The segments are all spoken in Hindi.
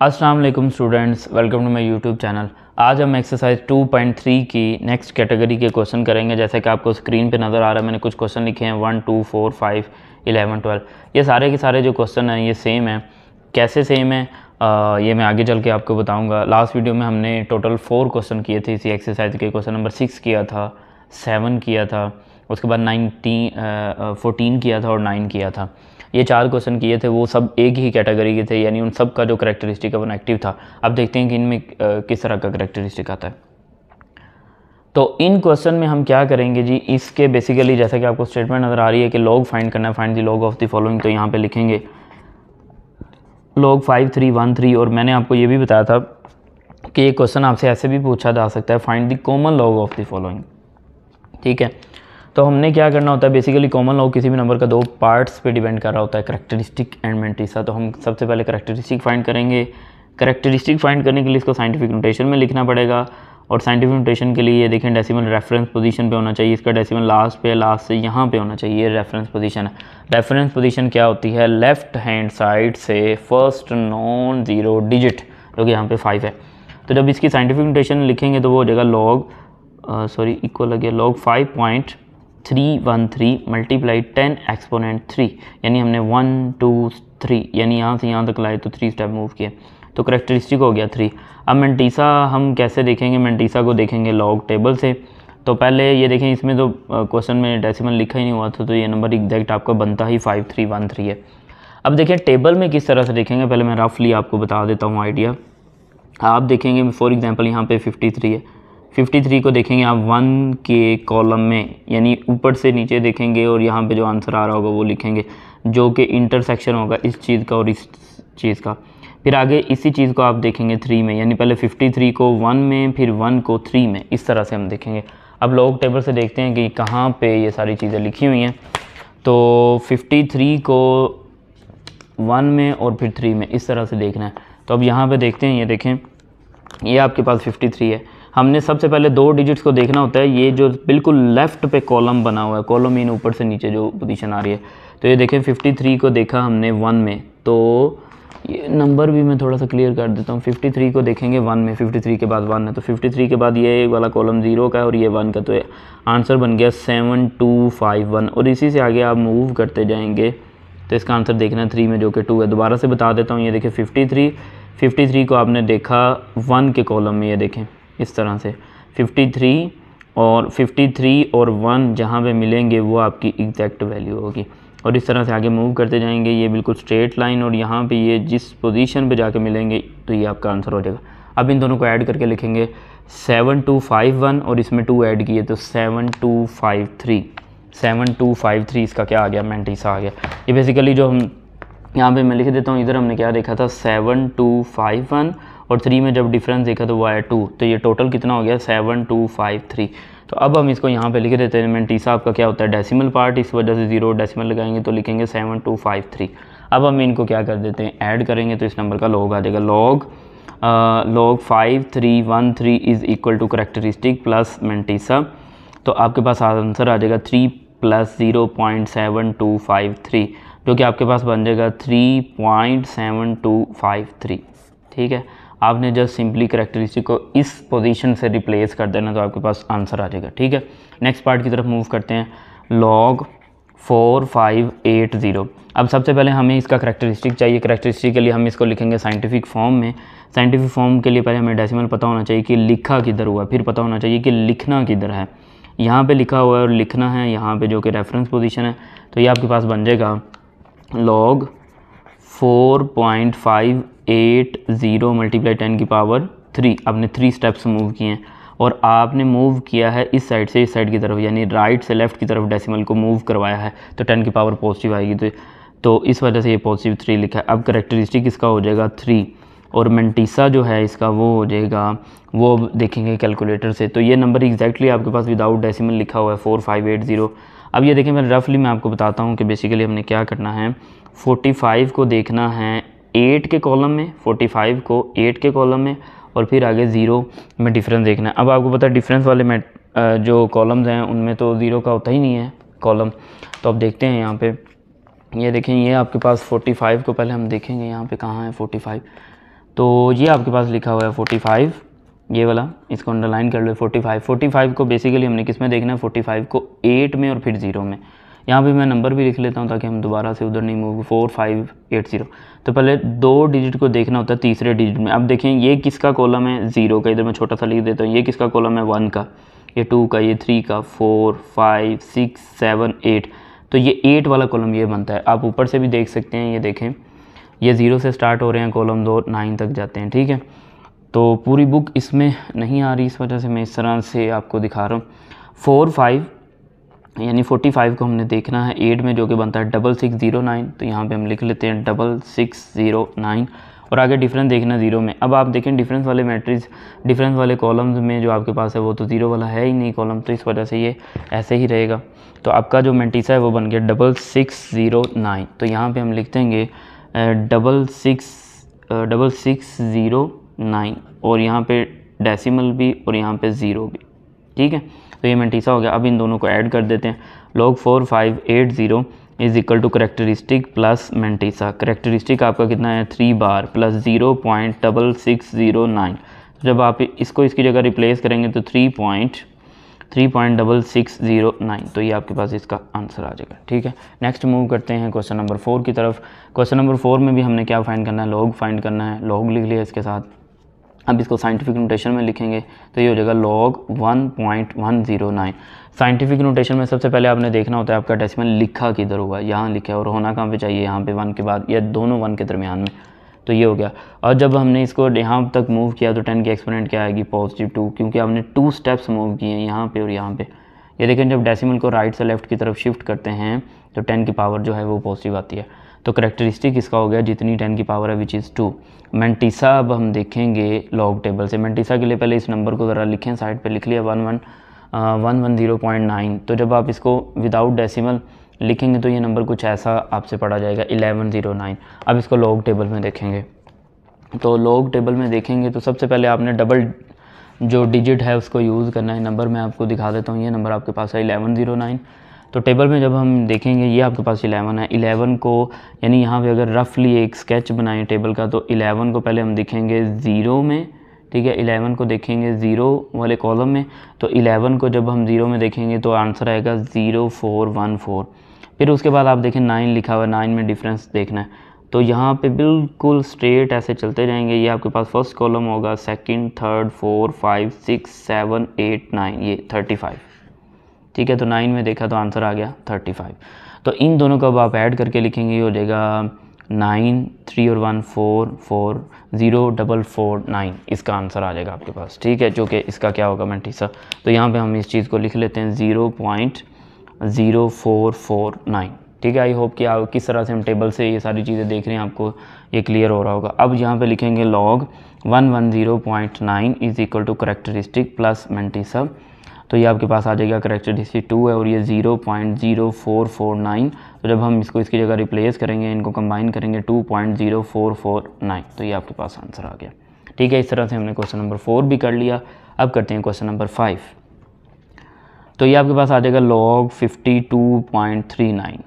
अस्सलाम वालेकुम students, welcome to my YouTube channel. आज हम एक्सरसाइज 2.3 की नेक्स्ट कैटेगरी के क्वेश्चन करेंगे। जैसे कि आपको स्क्रीन पे नज़र आ रहा है, मैंने कुछ क्वेश्चन लिखे हैं 1, 2, 4, 5, 11, 12। ये सारे के सारे जो क्वेश्चन हैं ये सेम हैं। कैसे सेम है ये मैं आगे चल के आपको बताऊँगा। लास्ट वीडियो में हमने टोटल 4 क्वेश्चन किए थे इसी एक्सरसाइज के। क्वेश्चन नंबर 6 किया था, 7 किया था, उसके बाद 14 किया था और 9 किया था। ये 4 क्वेश्चन किए थे, वो सब एक ही कैटेगरी के थे, यानी उन सब का जो करैक्टरिस्टिक है वो नेगेटिव था। अब देखते हैं कि इनमें किस तरह का करैक्टरिस्टिक आता है। तो इन क्वेश्चन में हम क्या करेंगे जी, इसके बेसिकली जैसा कि आपको स्टेटमेंट नज़र आ रही है कि लॉग फाइंड करना है, find the log of the following. तो यहाँ पे लिखेंगे लॉग 5, 3, 1, 3। और मैंने आपको ये भी बताया था कि ये क्वेश्चन आपसे ऐसे भी पूछा जा सकता है, find the common log of the following. ठीक है, तो हमने क्या करना होता है, बेसिकली कॉमन लॉग किसी भी नंबर का 2 पार्ट्स पे डिपेंड कर रहा होता है, करैक्टरिस्टिक एंड मैंटिसा। तो हम सबसे पहले करैक्टरिस्टिक फाइंड करेंगे। करैक्टरिस्टिक फाइंड करने के लिए इसको साइंटिफिक नोटेशन में लिखना पड़ेगा, और साइंटिफिक नोटेशन के लिए ये देखें डेसिमल रेफरेंस पोजीशन पे होना चाहिए। इसका डेसिमल लास्ट पे, लास्ट से यहाँ पे होना चाहिए। ये रेफरेंस पोजीशन है। रेफरेंस पोजीशन क्या होती है, लेफ्ट हैंड साइड से फर्स्ट नॉन ज़ीरो डिजिट, जो कि यहाँ पे 5 है। तो जब इसकी साइंटिफिक नोटेशन लिखेंगे तो वो हो जाएगा लॉग इक्वल लगे लॉग 5.313 मल्टीप्लाई 10 एक्सपोनेंट 3, यानी हमने 1, 2, 3 यानी यहाँ से यहाँ तक लाए तो 3 स्टेप मूव किए, तो करैक्टरिस्टिक हो गया 3। अब मैंटिसा हम कैसे देखेंगे, मैंटिसा को देखेंगे लॉग टेबल से। तो पहले ये देखें, इसमें तो क्वेश्चन में डेसिमल लिखा ही नहीं हुआ था, तो ये नंबर एग्जैक्ट आपका बनता ही 5313 है। अब देखें टेबल में किस तरह से देखेंगे, पहले मैं रफली आपको बता देता हूँ आइडिया। आप देखेंगे फॉर एग्जांपल यहाँ पे 53 है। 53 को देखेंगे आप 1 के कॉलम में, यानी ऊपर से नीचे देखेंगे, और यहाँ पे जो आंसर आ रहा होगा वो लिखेंगे, जो कि इंटरसेक्शन होगा इस चीज़ का और इस चीज़ का। फिर आगे इसी चीज़ को आप देखेंगे 3 में, यानी पहले 53 को 1 में, फिर 1 को 3 में, इस तरह से हम देखेंगे। अब लॉग टेबल से देखते हैं कि कहाँ पे ये सारी चीज़ें लिखी हुई हैं। तो 53 को 1 में और फिर 3 में, इस तरह से देखना है। तो अब यहाँ पे देखते हैं, ये देखें, ये आपके पास 53 है। हमने सबसे पहले 2 डिजिट्स को देखना होता है, ये जो बिल्कुल लेफ़्ट पे कॉलम बना हुआ है, कॉलम मीन ऊपर से नीचे जो पोजीशन आ रही है। तो ये देखें 53 को देखा हमने 1 में, तो ये नंबर भी मैं थोड़ा सा क्लियर कर देता हूँ। 53 को देखेंगे 1 में, 53 के बाद 1 है, तो 53 के बाद ये वाला कॉलम 0 का है और ये 1 का, तो आंसर बन गया 7251। और इसी से आगे आप मूव करते जाएंगे तो इसका आंसर देखना है 3 में, जो कि 2 है। दोबारा से बता देता हूँ, ये देखिए 53 को आपने देखा 1 के कॉलम में, ये देखें इस तरह से 53 और 1 जहाँ पे मिलेंगे वो आपकी एग्जैक्ट वैल्यू होगी। और इस तरह से आगे मूव करते जाएंगे, ये बिल्कुल स्ट्रेट लाइन, और यहाँ पे ये जिस पोजीशन पे जाके मिलेंगे तो ये आपका आंसर हो जाएगा। अब इन दोनों को ऐड करके लिखेंगे 7251, और इसमें 2 ऐड किए तो 7253 इसका क्या आ गया, मैंटिसा आ गया। ये बेसिकली जो हम यहाँ पे मैं लिख देता हूँ, इधर हमने क्या देखा था 7251, और 3 में जब डिफरेंस देखा तो वो आया 2, तो ये टोटल कितना हो गया 7253। तो अब हम इसको यहाँ पे लिख देते हैं। मैंटिसा आपका क्या होता है, डेसिमल पार्ट, इस वजह से 0 डेसिमल लगाएंगे तो लिखेंगे 7253। अब हम इनको क्या कर देते हैं, ऐड करेंगे तो इस नंबर का लॉग आ जाएगा। Log 5313 is equal to characteristic plus mantissa. तो आपके पास आंसर आ जाएगा 3 + 0.7253, जो कि आपके पास बन जाएगा 3.7253। ठीक है, आपने जस्ट सिंपली करैक्टरिस्टिक को इस पोजीशन से रिप्लेस कर देना तो आपके पास आंसर आ जाएगा। ठीक है, नेक्स्ट पार्ट की तरफ मूव करते हैं। लॉग 4580। अब सबसे पहले हमें इसका करैक्टरिस्टिक चाहिए। करैक्टरिस्टिक के लिए हम इसको लिखेंगे साइंटिफिक फॉर्म में। साइंटिफिक फॉर्म के लिए पहले हमें डेसिमल पता होना चाहिए कि लिखा किधर हुआ, फिर पता होना चाहिए कि लिखना किधर है। यहाँ पे लिखा हुआ है और लिखना है यहाँ पे, जो कि रेफरेंस पोजीशन है। तो ये आपके पास बन जाएगा लॉग 4.580 मल्टीप्लाई 10 की पावर 3। आपने 3 स्टेप्स मूव किए हैं, और आपने मूव किया है इस साइड से इस साइड की तरफ, यानी राइट से लेफ़्ट की तरफ डेसिमल को मूव करवाया है, तो 10 की पावर पॉजिटिव आएगी। तो इस वजह से ये पॉजिटिव 3 लिखा है। अब करैक्टरिस्टिक इसका हो जाएगा 3, और मैंटिसा जो है इसका वो हो जाएगा, वो देखेंगे कैलकुलेटर से। तो ये नंबर एग्जैक्टली आपके पास विदाउट डेसिमल लिखा हुआ है 4580। अब ये देखें, मैं रफली मैं आपको बताता हूँ कि बेसिकली हमने क्या करना है। 45 को देखना है 8 के कॉलम में, 45 को 8 के कॉलम में, और फिर आगे 0 में डिफरेंस देखना है। अब आपको पता है डिफरेंस वाले में जो कॉलम्स हैं उनमें तो 0 का होता ही नहीं है कॉलम। तो अब देखते हैं यहाँ पे, ये देखें, ये आपके पास 45 को पहले हम देखेंगे यहाँ पे कहाँ है 45। तो ये आपके पास लिखा हुआ है 45, ये वाला इसको अंडरलाइन कर लो 45 को बेसिकली हमने किस में देखना है, 45 को 8 में और फिर 0 में। यहाँ पे मैं नंबर भी लिख लेता हूँ ताकि हम दोबारा से उधर नहीं मूव, 4580। तो पहले 2 डिजिट को देखना होता है तीसरे डिजिट में। अब देखें ये किसका कॉलम है, 0 का, इधर मैं छोटा सा लिख देता हूँ। ये किसका कॉलम है, 1 का, ये 2 का, ये 3 का, 4 5 6 7 8। तो ये 8 वाला कॉलम ये बनता है। आप ऊपर से भी देख सकते हैं, ये देखें ये 0 से स्टार्ट हो रहे हैं, कॉलम 2 9 तक जाते हैं, ठीक है। तो पूरी बुक इसमें नहीं आ रही, इस वजह से मैं इस तरह से आपको दिखा रहा हूँ। 4 5 यानी 45 को हमने देखना है 8 में, जो कि बनता है 6609। तो यहाँ पे हम लिख लेते हैं 6609 और आगे डिफरेंस देखना 0 में। अब आप देखें डिफरेंस वाले मैट्रिक्स, डिफरेंस वाले कॉलम्स में जो आपके पास है वो तो 0 वाला है ही नहीं कॉलम, तो इस वजह से ये ऐसे ही रहेगा। तो आपका जो मेंटीसा है वो बन गया 6609। तो यहाँ पे हम लिख देंगे 6609 और यहाँ पे डेसिमल भी और यहाँ पे 0 भी, ठीक है। तो ये मेंटीसा हो गया। अब इन दोनों को ऐड कर देते हैं। log 4580 is equal to characteristic plus mantissa. Characteristic आपका कितना है, 3 बार प्लस 0.6609। तो जब आप इसको इसकी जगह रिप्लेस करेंगे तो 3.6609। तो ये आपके पास इसका आंसर आ जाएगा, ठीक है। नेक्स्ट मूव करते हैं क्वेश्चन नंबर 4 की तरफ। क्वेश्चन नंबर 4 में भी हमने क्या फाइंड करना है, लॉग फाइंड करना है। लॉग लिख लिया इसके साथ। अब इसको साइंटिफिक नोटेशन में लिखेंगे तो ये हो जाएगा log 1.109। साइंटिफिक नोटेशन में सबसे पहले आपने देखना होता है आपका डेसिमल लिखा किधर हुआ है, यहाँ लिखा है और होना कहाँ पे चाहिए, यहाँ पे 1 के बाद या दोनों 1 के दरमियान में। तो ये हो गया। और जब हमने इसको यहाँ तक मूव किया तो 10 की एक्सपोनेंट क्या आएगी, +2, क्योंकि हमने 2 स्टेप्स मूव किए हैं यहाँ पे और यहाँ पे। ये देखें जब डेसिमल को राइट से लेफ्ट की तरफ शिफ्ट करते हैं तो 10 की पावर जो है वो पॉजिटिव आती है। तो करेक्टरिस्टिक इसका हो गया जितनी 10 की पावर है विच इज़ 2। मेंटीसा अब हम देखेंगे लॉग टेबल से। मेंटीसा के लिए पहले इस नंबर को ज़रा लिखें, साइड पे लिख लिया 110.9। तो जब आप इसको विदाउट डेसिमल लिखेंगे तो ये नंबर कुछ ऐसा आपसे पढ़ा जाएगा 1109। अब इसको लॉग टेबल में देखेंगे। तो लॉग टेबल में देखेंगे तो सबसे पहले आपने डबल जो डिजिट है उसको यूज़ करना है। नंबर मैं आपको दिखा देता हूँ, ये नंबर आपके पास है 1109। तो टेबल में जब हम देखेंगे ये आपके पास 11 है। 11 को यानी यहाँ पे अगर रफली एक स्केच बनाएं टेबल का तो 11 को पहले हम देखेंगे 0 में, ठीक है। 11 को देखेंगे 0 वाले कॉलम में। तो 11 को जब हम 0 में देखेंगे तो आंसर आएगा 0414। फिर उसके बाद आप देखें 9 लिखा हुआ है, 9 में डिफरेंस देखना है। तो यहाँ पे बिल्कुल स्ट्रेट ऐसे चलते जाएंगे। ये आपके पास फर्स्ट कॉलम होगा, सेकंड, थर्ड, 4 5 6 7 8 9, ये 35, ठीक है। तो 9 में देखा तो आंसर आ गया 35। तो इन दोनों को अब आप ऐड करके लिखेंगे, ये हो जाएगा 9 3 और 1 4 4 0449। इसका आंसर आ जाएगा आपके पास, ठीक है, जो कि इसका क्या होगा मेंटीसा। तो यहाँ पे हम इस चीज़ को लिख लेते हैं 0.0449, ठीक है। आई होप कि आप किस तरह से हम टेबल से ये सारी चीज़ें देख रहे हैं आपको ये क्लियर हो रहा होगा। अब यहाँ पे लिखेंगे log 110.9 is equal to characteristic plus mantissa. तो ये आपके पास आ जाएगा करेक्टरिस्टिक 2 है और ये 0.0449। तो जब हम इसको इसकी जगह रिप्लेस करेंगे, इनको कंबाइन करेंगे 2.0449। तो ये आपके पास आंसर आ गया, ठीक है। इस तरह से हमने क्वेश्चन नंबर 4 भी कर लिया। अब करते हैं क्वेश्चन नंबर 5। तो ये आपके पास आ जाएगा log 52.39,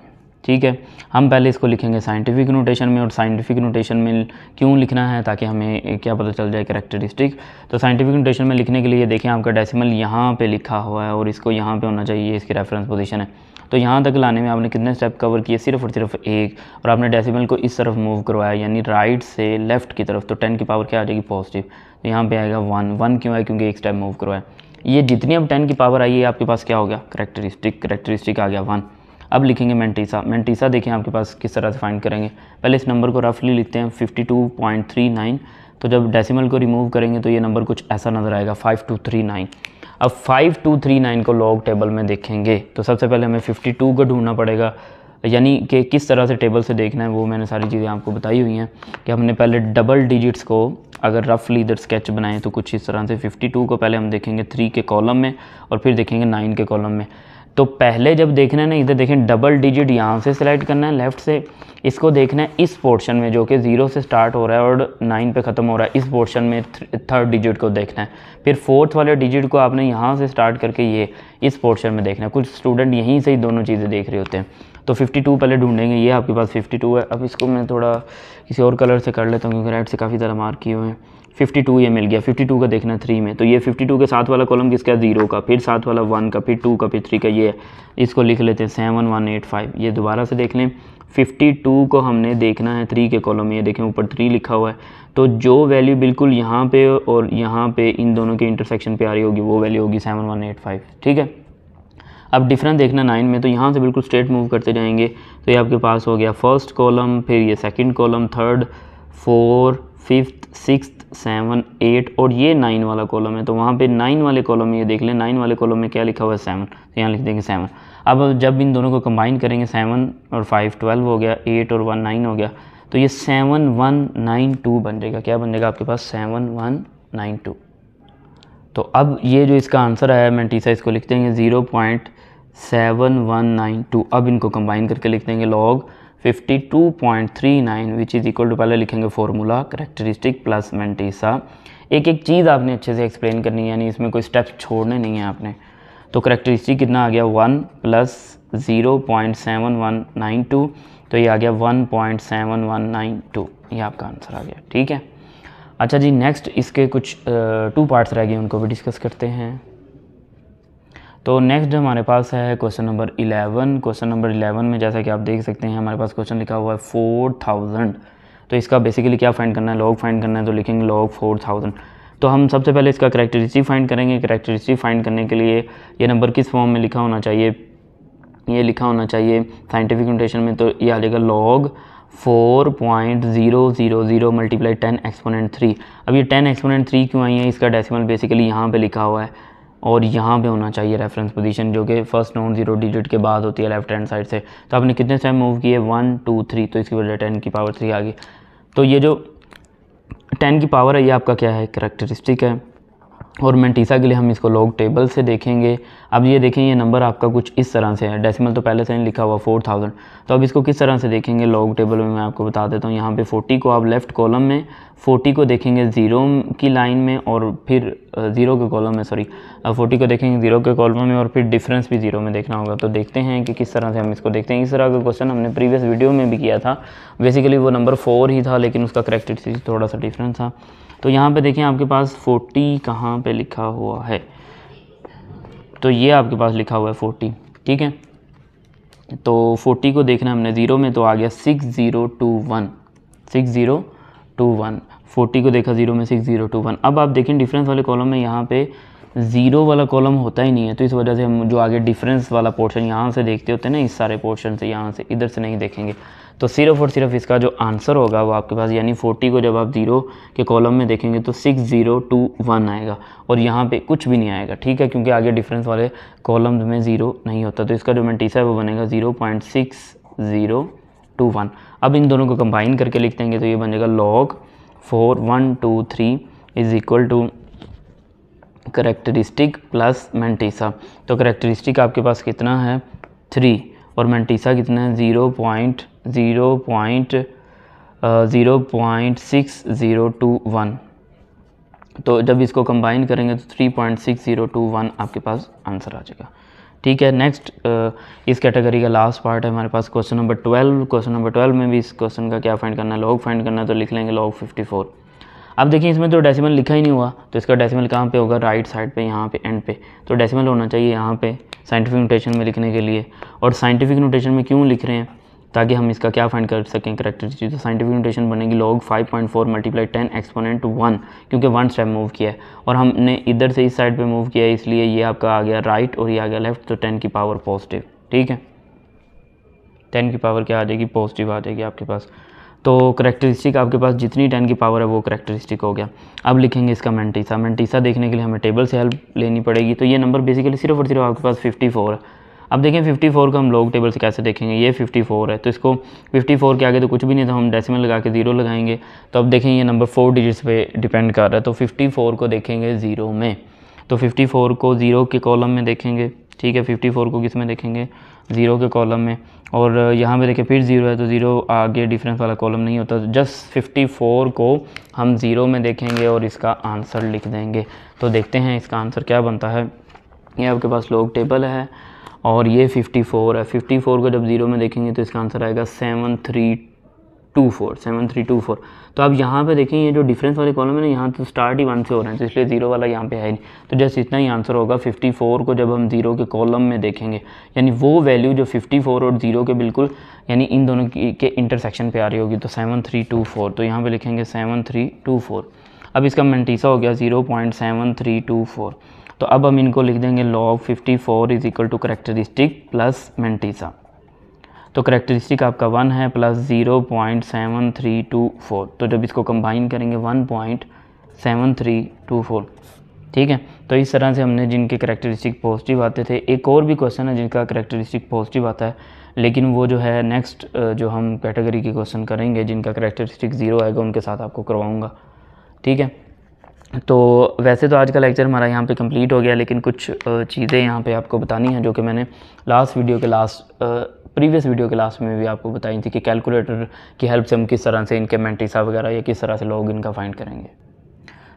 ठीक है। हम पहले इसको लिखेंगे साइंटिफिक नोटेशन में। और साइंटिफिक नोटेशन में क्यों लिखना है, ताकि हमें क्या पता चल जाए करेक्टरिस्टिक। तो साइंटिफिक नोटेशन में लिखने के लिए देखें आपका डेसिमल यहाँ पे लिखा हुआ है और इसको यहाँ पे होना चाहिए, इसकी रेफरेंस पोजीशन है। तो यहाँ तक लाने में आपने कितने स्टेप कवर किए, सिर्फ और सिर्फ एक। और आपने डेसिमल को इस तरफ मूव करवाया यानी राइट से लेफ़्ट की तरफ। तो 10 की पावर क्या आ जाएगी, पॉजिटिव। तो यहाँ पे आएगा 1 क्यों है, क्योंकि एक स्टेप मूव करवाया। ये जितनी अब 10 की पावर आई है आपके पास क्या हो गया, करेक्टरिस्टिक आ गया 1। अब लिखेंगे मेंटीसा। मेंटीसा देखें आपके पास किस तरह से फाइंड करेंगे। पहले इस नंबर को रफली लिखते हैं 52.39। तो जब डेसिमल को रिमूव करेंगे तो ये नंबर कुछ ऐसा नज़र आएगा 5239। अब 5239 को लॉग टेबल में देखेंगे तो सबसे पहले हमें 52 को ढूंढना पड़ेगा, यानी कि किस तरह से टेबल से देखना है वो मैंने सारी चीज़ें आपको बताई हुई हैं कि हमने पहले डबल डिजिट्स को अगर रफली इधर स्केच बनाएं तो कुछ इस तरह से 52 को पहले हम देखेंगे 3 के कॉलम में और फिर देखेंगे 9 के कॉलम में। तो पहले जब देखना है ना, इधर देखें डबल डिजिट यहाँ से सिलेक्ट करना है लेफ़्ट से, इसको देखना है इस पोर्शन में जो कि 0 से स्टार्ट हो रहा है और 9 पे ख़त्म हो रहा है। इस पोर्शन में थर्ड डिजिट को देखना है। फिर फोर्थ वाले डिजिट को आपने यहाँ से स्टार्ट करके ये इस पोर्शन में देखना है। कुछ स्टूडेंट यहीं से ही दोनों चीज़ें देख रहे होते हैं। तो 52 पहले ढूंढेंगे, ये आपके पास 52 है। अब इसको मैं थोड़ा किसी और कलर से कर लेता हूँ क्योंकि रेड से काफ़ी ज़्यादा मार्क किए हुए हैं। 52 ये मिल गया, 52 का देखना 3 में, तो ये 52 के साथ वाला कॉलम किसका है, 0 का, फिर साथ वाला 1 का, फिर 2 का, फिर 3 का, ये है। इसको लिख लेते हैं 7185। ये दोबारा से देख लें, 52 को हमने देखना है 3 के कॉलम में, ये देखें ऊपर 3 लिखा हुआ है, तो जो वैल्यू बिल्कुल यहाँ पे और यहाँ पे इन दोनों के इंटरसेक्शन पे आ रही होगी वो वैल्यू होगी 7185, ठीक है। अब डिफरेंस देखना 9 में, तो यहाँ से बिल्कुल स्ट्रेट मूव करते जाएंगे, तो ये आपके पास हो गया फर्स्ट कॉलम, फिर ये second column, third, 4, 5th, 6th, 7, 8 और ये 9 वाला कॉलम है, तो वहाँ पे 9 वाले कॉलम में ये देख लें, 9 वाले कॉलम में क्या लिखा हुआ है, 7, तो यहाँ लिख देंगे 7। अब जब इन दोनों को कंबाइन करेंगे, 7 और 5 12 हो गया, 8 और 1 9 हो गया, तो ये 7192 बन जाएगा। क्या बन जाएगा आपके पास, 7192। तो अब ये जो इसका आंसर आया मैंटीसा, इसको लिख देंगे 0.7192। अब इनको कंबाइन करके लिख देंगे log 52.39 which is equal to, पहले लिखेंगे फॉर्मूला करेक्टरिस्टिक प्लस मैंटीसा। एक एक चीज़ आपने अच्छे से एक्सप्लेन करनी है, यानी इसमें कोई स्टेप्स छोड़ने नहीं है आपने। तो करेक्टरिस्टिक कितना आ गया, 1 + 0.7192, तो ये आ गया 1.7192, ये आपका आंसर आ गया, ठीक है। अच्छा जी, नेक्स्ट इसके कुछ 2 पार्ट्स रह गए, उनको भी डिस्कस करते हैं। तो नेक्स्ट हमारे पास है क्वेश्चन नंबर 11। क्वेश्चन नंबर 11 में जैसा कि आप देख सकते हैं हमारे पास क्वेश्चन लिखा हुआ है 4000। तो इसका बेसिकली क्या फाइंड करना है, लॉग फाइंड करना है, तो लिखेंगे लॉग 4000। तो हम सबसे पहले इसका करेक्टरिस्टिक फाइंड करेंगे। करेक्टरिस्टिक फाइंड करने के लिए ये नंबर किस फॉर्म में लिखा होना चाहिए, ये लिखा होना चाहिए साइंटिफिक नोटेशन में, तो ये आ जाएगा log 4.000 मल्टीप्लाई 10 एक्सपोनेंट 3। अब ये 10 एक्सपोनेंट 3 क्यों आई है, इसका डेसिमल बेसिकली यहाँ पे लिखा हुआ है और यहाँ पे होना चाहिए रेफरेंस पोजीशन, जो कि फर्स्ट नॉन जीरो डिजिट के बाद होती है लेफ्ट हैंड साइड से। तो आपने कितने टाइम मूव किए, 1 2 3, तो इसकी वजह 10 की पावर 3 आ गई। तो ये जो 10 की पावर है ये आपका क्या है, करेक्टरिस्टिक है। और मैंटीसा के लिए हम इसको लॉग टेबल से देखेंगे। अब ये देखें, ये नंबर आपका कुछ इस तरह से है, डेसिमल तो पहले से ही लिखा हुआ 4000। तो अब इसको किस तरह से देखेंगे लॉग टेबल में, मैं आपको बता देता हूँ। यहाँ पे 40 को आप लेफ़्ट कॉलम में 40 को देखेंगे 0 की लाइन में और फिर 0 के कॉलम में, सॉरी 40 को देखेंगे 0 के कॉलम में और फिर डिफरेंस भी 0 में देखना होगा। तो देखते हैं कि किस तरह से हम इसको देखते हैं। इस तरह का क्वेश्चन हमने प्रीवियस वीडियो में भी किया था, बेसिकली वो नंबर 4 ही था लेकिन उसका करेक्टरिस्टिक थोड़ा सा डिफरेंस था। तो यहाँ पे देखें आपके पास 40 कहाँ पे लिखा हुआ है, तो ये आपके पास लिखा हुआ है 40, ठीक है। तो 40 को देखना हमने 0 में, तो आ गया 6021, 6021। 40 को देखा 0 में, 6021। अब आप देखें डिफरेंस वाले कॉलम में यहाँ पे 0 वाला कॉलम होता ही नहीं है, तो इस वजह से हम जो आगे डिफरेंस वाला पोर्शन यहाँ से देखते होते हैं ना, इस सारे पोर्शन से, यहाँ से इधर से नहीं देखेंगे। तो सिर्फ और सिर्फ इसका जो आंसर होगा वो आपके पास, यानी 40 को जब आप 0 के कॉलम में देखेंगे तो 6021 आएगा और यहाँ पे कुछ भी नहीं आएगा, ठीक है, क्योंकि आगे डिफरेंस वाले कॉलम में 0 नहीं होता। तो इसका जो मैंटीसा है वो बनेगा 0.6021। अब इन दोनों को कंबाइन करके लिख देंगे तो ये बन जाएगा log 4123 is equal to characteristic plus mantissa. तो करेक्टरिस्टिक आपके पास कितना है, 3, और मैंटीसा कितना है, 0.6021। तो जब इसको कंबाइन करेंगे तो 3.6021 आपके पास आंसर आ जाएगा, ठीक है। नेक्स्ट इस कैटेगरी का लास्ट पार्ट है हमारे पास क्वेश्चन नंबर 12। क्वेश्चन नंबर 12 में भी इस क्वेश्चन का क्या फाइंड करना है, लॉग फाइंड करना है, तो लिख लेंगे log 54। अब देखिए इसमें तो डेसिमल लिखा ही नहीं हुआ, तो इसका डेसिमल कहाँ पे होगा, राइट साइड पे, यहाँ पे एंड पे। तो डेसिमल होना चाहिए यहाँ पे साइंटिफिक नोटेशन में लिखने के लिए। और साइंटिफिक नोटेशन में क्यों लिख रहे हैं, ताकि हम इसका क्या फाइंड कर सकें, करेक्टरिस्टिक। तो साइंटिफिक नोटेशन बनेगी log 5.4 मल्टीप्लाई 10 एक्सपोनेंट 1, क्योंकि 1 स्टेप मूव किया है और हमने इधर से इस साइड पे मूव किया है, इसलिए ये आपका आ गया राइट और ये आ गया लेफ्ट, तो 10 की पावर पॉजिटिव, ठीक है। 10 की पावर क्या आ जाएगी, पॉजिटिव आ जाएगी आपके पास। तो करेक्टरिस्टिक आपके पास जितनी 10 की पावर है वो करेक्टरिस्टिक हो गया। अब लिखेंगे इसका मैंटीसा। मैंटीसा देखने के लिए हमें टेबल से हेल्प लेनी पड़ेगी। तो ये नंबर बेसिकली सिर्फ और सिर्फ आपके पास 54 है। अब देखें 54 को हम लॉग टेबल से कैसे देखेंगे, ये 54 है, तो इसको 54 के आगे तो कुछ भी नहीं, तो हम डेसिमल लगा के 0 लगाएंगे। तो अब देखें ये नंबर 4 डिजिट्स पे डिपेंड कर रहा है, तो 54 को देखेंगे 0 में, तो 54 को 0 के कॉलम में देखेंगे, ठीक है। 54 को किस में देखेंगे, 0 के कॉलम में। और यहाँ पे देखिए फिर 0 है, तो 0 आगे डिफरेंस वाला कॉलम नहीं होता, तो जस्ट 54 को हम 0 में देखेंगे और इसका आंसर लिख देंगे। तो देखते हैं इसका आंसर क्या बनता है। ये आपके पास लॉग टेबल है और ये 54 है। 54 को जब ज़ीरो में देखेंगे तो इसका आंसर आएगा 7324। तो अब यहाँ पे देखें ये जो डिफरेंस वाले कॉलम है ना, यहाँ तो स्टार्ट ही 1 से हो रहे हैं, तो इसलिए ज़ीरो वाला यहाँ पे है नहीं, तो जस्ट इतना ही आंसर होगा। 54 को जब हम ज़ीरो के कॉलम में देखेंगे, यानी वो वैल्यू जो 54 और ज़ीरो के बिल्कुल यानी इन दोनों के इंटरसेक्शन पे आ रही होगी, तो 7324, तो यहाँ पे लिखेंगे 7324। अब इसका मैंटीसा हो गया 0.7324। तो अब हम इनको लिख देंगे log 54 is equal to characteristic plus mantissa. तो करेक्टरिस्टिक आपका 1 है प्लस 0.7324, तो जब इसको कंबाइन करेंगे 1.7324, ठीक है। तो इस तरह से हमने जिनके करेक्टरिस्टिक पॉजिटिव आते थे, एक और भी क्वेश्चन है जिनका करेक्टरिस्टिक पॉजिटिव आता है, लेकिन वो जो है नेक्स्ट जो हम कैटेगरी के क्वेश्चन करेंगे जिनका करेक्टरिस्टिक 0 आएगा उनके साथ आपको करवाऊँगा, ठीक है। तो वैसे तो आज का लेक्चर हमारा यहाँ पे कंप्लीट हो गया, लेकिन कुछ चीज़ें यहाँ पे आपको बतानी हैं जो कि मैंने प्रीवियस वीडियो के लास्ट में भी आपको बताई थी कि कैलकुलेटर की हेल्प से हम किस तरह से इनके मैंटीसा वगैरह या किस तरह से लॉग इनका फाइंड करेंगे।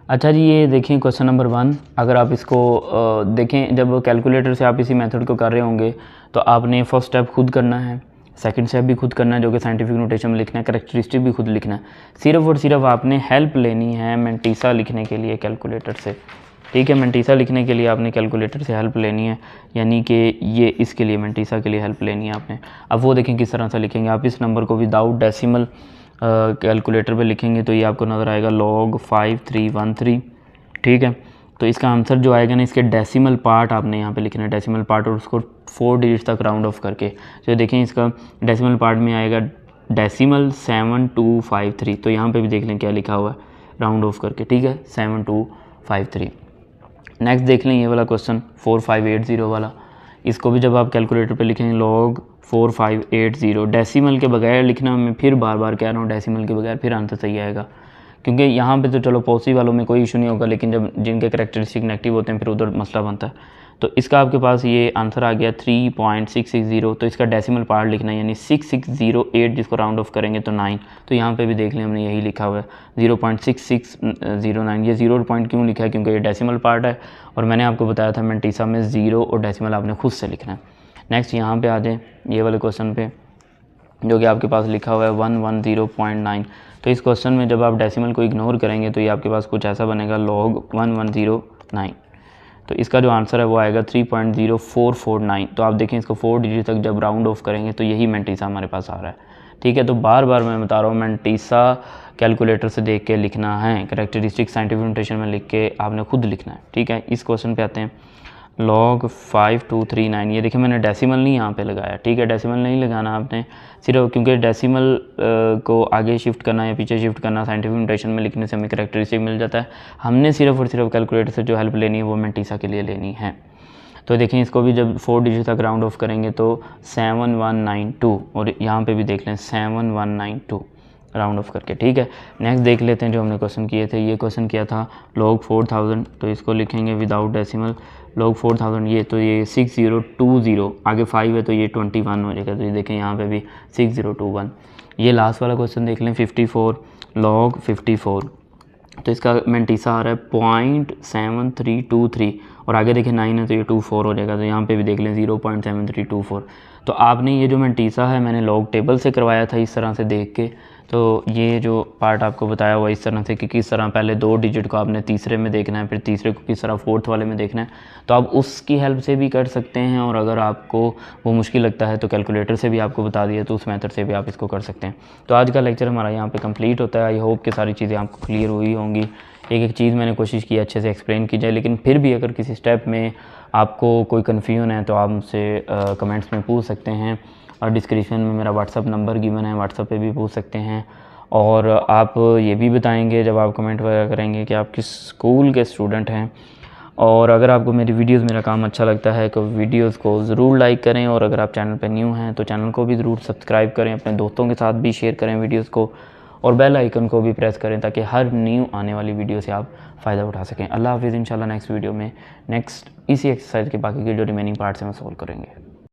अच्छा जी, ये देखें क्वेश्चन नंबर 1, अगर आप इसको देखें, जब कैलकुलेटर से आप इसी मेथड को कर रहे होंगे तो आपने फर्स्ट स्टेप खुद करना है, सेकंड स्टेप भी खुद करना है जो कि साइंटिफिक नोटेशन में लिखना है, करेक्टरिस्टिक भी खुद लिखना है। सिर्फ और सिर्फ आपने हेल्प लेनी है मैंटीसा लिखने के लिए कैलकुलेटर से, ठीक है। मैंटीसा लिखने के लिए आपने कैलकुलेटर से हेल्प लेनी है, यानी कि ये इसके लिए मैंटीसा के लिए हेल्प लेनी है आपने। अब वो देखें किस तरह से लिखेंगे। आप इस नंबर को विदाउट डेसिमल कैलकुलेटर पे लिखेंगे तो ये आपको नज़र आएगा log 5313, ठीक है। तो इसका आंसर जो आएगा ना, इसके डेसिमल पार्ट आपने यहाँ पे लिखना है, डेसिमल पार्ट, और उसको 4 डिजिट तक राउंड ऑफ करके। तो देखें इसका डेसिमल पार्ट में आएगा डेसिमल 7253, तो यहाँ पे भी देख लें क्या लिखा हुआ है राउंड ऑफ करके, ठीक है, 7253। नेक्स्ट देख लें ये वाला क्वेश्चन 4580 वाला, इसको भी जब आप कैलकुलेटर पे लिखेंगे log 4580, डेसिमल के बगैर लिखना, मैं फिर बार बार कह रहा हूँ डेसिमल के बगैर, फिर आंसर सही आएगा, क्योंकि यहाँ पे तो चलो पॉजिटिव वालों में कोई इशू नहीं होगा, लेकिन जब जिनके करेक्टरिस्टिक नेगेटिव होते हैं फिर उधर मसला बनता है। तो इसका आपके पास ये आंसर आ गया 3.660, तो इसका डेसिमल पार्ट लिखना है, यानी 6608 जिसको राउंड ऑफ करेंगे तो 9, तो यहाँ पे भी देख लें हमने यही लिखा हुआ है 0.6609। ये 0 पॉइंट क्यों लिखा है, क्योंकि ये डेसिमल पार्ट है, और मैंने आपको बताया था मैंटीसा में 0 और डेसिमल आपने खुद से लिखना है। नेक्स्ट यहाँ पे आ जाए ये वाले क्वेश्चन पे, जो कि आपके पास लिखा हुआ है 110.9। तो इस क्वेश्चन में जब आप डेसिमल को इग्नोर करेंगे तो ये आपके पास कुछ ऐसा बनेगा log 1109। तो इसका जो आंसर है वो आएगा 3.0449। तो आप देखें इसको 4 डिजिट तक जब राउंड ऑफ करेंगे तो यही मैंटीसा हमारे पास आ रहा है, ठीक है। तो बार बार मैं बता रहा हूँ मैंटीसा कैलकुलेटर से देख के लिखना है, करेक्टरिस्टिक साइंटिफिक नोटेशन में लिख के आपने खुद लिखना है, ठीक है। इस क्वेश्चन पे आते हैं log 5239। ये देखिए मैंने डेसिमल नहीं यहाँ पे लगाया, ठीक है, डेसिमल नहीं लगाना आपने, सिर्फ क्योंकि डेसिमल को आगे शिफ्ट करना या पीछे शिफ्ट करना साइंटिफिक नोटेशन में लिखने से हमें करेक्टरिस्टिक मिल जाता है। हमने सिर्फ और सिर्फ कैलकुलेटर से जो हेल्प लेनी है वो मैंटीसा के लिए लेनी है। तो देखें इसको भी जब 4 डिजिट तक राउंड ऑफ करेंगे तो 7192, और यहाँ पे भी देख लें 7192 राउंड ऑफ करके, ठीक है। नेक्स्ट देख लेते हैं जो हमने क्वेश्चन किए थे। ये क्वेश्चन किया था log 4000, तो इसको लिखेंगे विदाउट डेसिमल log 4000, ये तो ये 6020, आगे 5 है तो ये 21 हो जाएगा, तो ये देखें यहाँ पे भी 6021। ये लास्ट वाला क्वेश्चन देख लें 54 log 54, तो इसका मैंटीसा आ रहा है 0.7323, और आगे देखें 9 है तो ये 24 हो जाएगा, तो यहाँ पे भी देख लें 0.7324। तो आपने ये जो मैंटीसा है मैंने लॉग टेबल से करवाया था इस तरह से देख के, तो ये जो पार्ट आपको बताया हुआ इस तरह से कि किस तरह पहले 2 डिजिट को आपने तीसरे में देखना है, फिर तीसरे को किस तरह 4th वाले में देखना है, तो आप उसकी हेल्प से भी कर सकते हैं, और अगर आपको वो मुश्किल लगता है तो कैलकुलेटर से भी आपको बता दिया, तो उस मेथड से भी आप इसको कर सकते हैं। तो आज का लेक्चर हमारा यहाँ पे कंप्लीट होता है। आई होप कि सारी चीज़ें आपको क्लियर हुई होंगी। एक एक चीज़ मैंने कोशिश की अच्छे से एक्सप्लेन की जाए, लेकिन फिर भी अगर किसी स्टेप में आपको कोई कन्फ्यूजन है तो आप मुझसे कमेंट्स में पूछ सकते हैं, और डिस्क्रिप्शन में मेरा व्हाट्सअप नंबर गिवन है, व्हाट्सअप पे भी पूछ सकते हैं। और आप ये भी बताएंगे जब आप कमेंट वगैरह करेंगे कि आप किस स्कूल के स्टूडेंट हैं, और अगर आपको मेरी वीडियोस मेरा काम अच्छा लगता है तो वीडियोस को ज़रूर लाइक करें, और अगर आप चैनल पर न्यू हैं तो चैनल को भी ज़रूर सब्सक्राइब करें, अपने दोस्तों के साथ भी शेयर करें वीडियोस को, और बेल आइकन को भी प्रेस करें ताकि हर न्यू आने वाली वीडियो से आप फ़ायदा उठा सकें। अल्लाह हाफिज़। इंशाल्लाह नेक्स्ट वीडियो में नेक्स्ट इसी एक्सरसाइज के बाकी के जो रिमेनिंग पार्ट्स हैं वो सॉल्व करेंगे।